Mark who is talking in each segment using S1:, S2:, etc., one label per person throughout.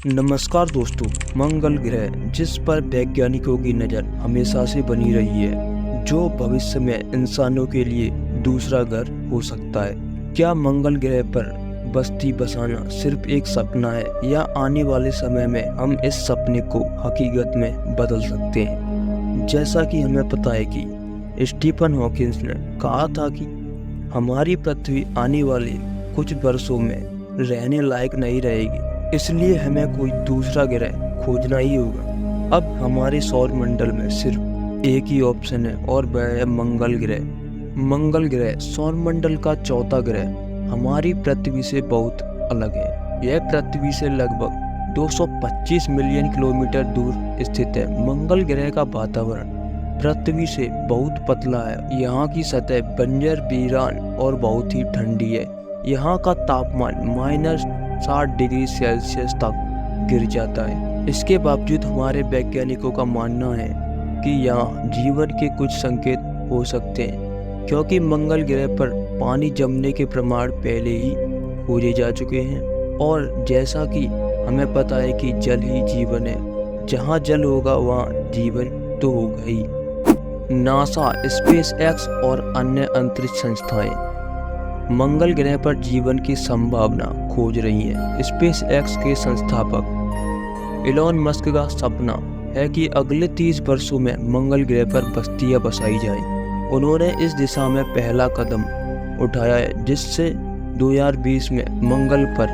S1: नमस्कार दोस्तों। मंगल ग्रह जिस पर वैज्ञानिकों की नज़र हमेशा से बनी रही है, जो भविष्य में इंसानों के लिए दूसरा घर हो सकता है। क्या मंगल ग्रह पर बस्ती बसाना सिर्फ एक सपना है, या आने वाले समय में हम इस सपने को हकीकत में बदल सकते हैं? जैसा कि हमें पता है कि स्टीफन हॉकिंस ने कहा था कि हमारी पृथ्वी आने वाले कुछ वर्षों में रहने लायक नहीं रहेगी, इसलिए हमें कोई दूसरा ग्रह खोजना ही होगा। अब हमारे सौर मंडल में सिर्फ एक ही ऑप्शन है और वह है मंगल ग्रह। मंगल ग्रह सौर मंडल का चौथा ग्रह हमारी पृथ्वी से बहुत अलग है। यह पृथ्वी से लगभग 225 मिलियन किलोमीटर दूर स्थित है। मंगल ग्रह का वातावरण पृथ्वी से बहुत पतला है। यहाँ की सतह बंजर, वीरान और बहुत ही ठंडी है। यहाँ का तापमान -60 डिग्री सेल्सियस तक गिर जाता है। इसके बावजूद हमारे वैज्ञानिकों का मानना है कि यहाँ जीवन के कुछ संकेत हो सकते हैं, क्योंकि मंगल ग्रह पर पानी जमने के प्रमाण पहले ही खोजे जा चुके हैं। और जैसा कि हमें पता है कि जल ही जीवन है, जहाँ जल होगा वहाँ जीवन तो होगा ही। नासा, स्पेस एक्स और अन्य अंतरिक्ष संस्थाएं मंगल ग्रह पर जीवन की संभावना खोज रही हैं। स्पेस एक्स के संस्थापक इलॉन मस्क का सपना है कि अगले 30 वर्षों में मंगल ग्रह पर बस्तियां बसाई जाएं। उन्होंने इस दिशा में पहला कदम उठाया है, जिससे 2020 में मंगल पर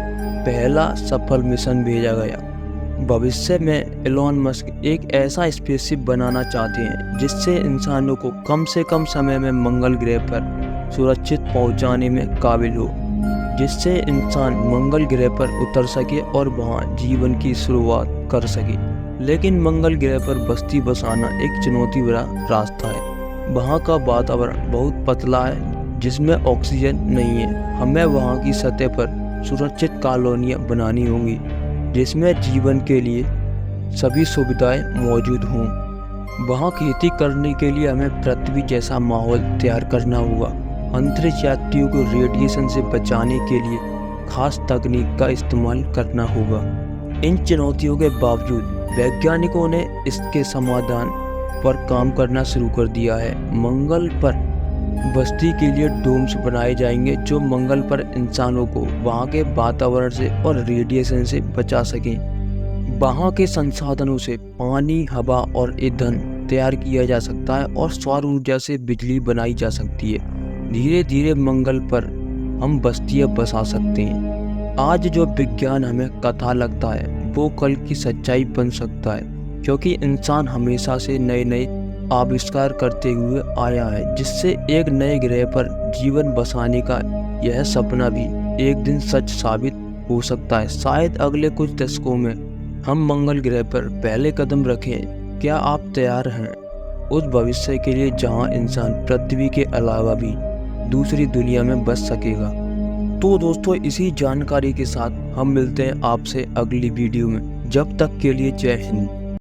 S1: पहला सफल मिशन भेजा गया। भविष्य में इलॉन मस्क एक ऐसा स्पेसशिप बनाना चाहते हैं जिससे इंसानों को कम से कम समय में मंगल ग्रह पर सुरक्षित पहुंचाने में काबिल हो, जिससे इंसान मंगल ग्रह पर उतर सके और वहां जीवन की शुरुआत कर सके। लेकिन मंगल ग्रह पर बस्ती बसाना एक चुनौती भरा रास्ता है। वहां का वातावरण बहुत पतला है, जिसमें ऑक्सीजन नहीं है। हमें वहां की सतह पर सुरक्षित कॉलोनियां बनानी होंगी, जिसमें जीवन के लिए सभी सुविधाएं मौजूद हों। वहां खेती करने के लिए हमें पृथ्वी जैसा माहौल तैयार करना होगा। अंतरिक्ष यात्रियों को रेडिएशन से बचाने के लिए खास तकनीक का इस्तेमाल करना होगा। इन चुनौतियों के बावजूद वैज्ञानिकों ने इसके समाधान पर काम करना शुरू कर दिया है। मंगल पर बस्ती के लिए डोम्स बनाए जाएंगे, जो मंगल पर इंसानों को वहां के वातावरण से और रेडिएशन से बचा सकें। वहां के संसाधनों से पानी, हवा और ईंधन तैयार किया जा सकता है और सौर ऊर्जा से बिजली बनाई जा सकती है। धीरे धीरे मंगल पर हम बस्तियां बसा सकते हैं। आज जो विज्ञान हमें कथा लगता है, वो कल की सच्चाई बन सकता है, क्योंकि इंसान हमेशा से नए नए आविष्कार करते हुए आया है, जिससे एक नए ग्रह पर जीवन बसाने का यह सपना भी एक दिन सच साबित हो सकता है। शायद अगले कुछ दशकों में हम मंगल ग्रह पर पहले कदम रखें। क्या आप तैयार हैं उस भविष्य के लिए जहां इंसान पृथ्वी के अलावा भी दूसरी दुनिया में बस सकेगा? तो दोस्तों, इसी जानकारी के साथ हम मिलते हैं आपसे अगली वीडियो में। जब तक के लिए जय हिंद।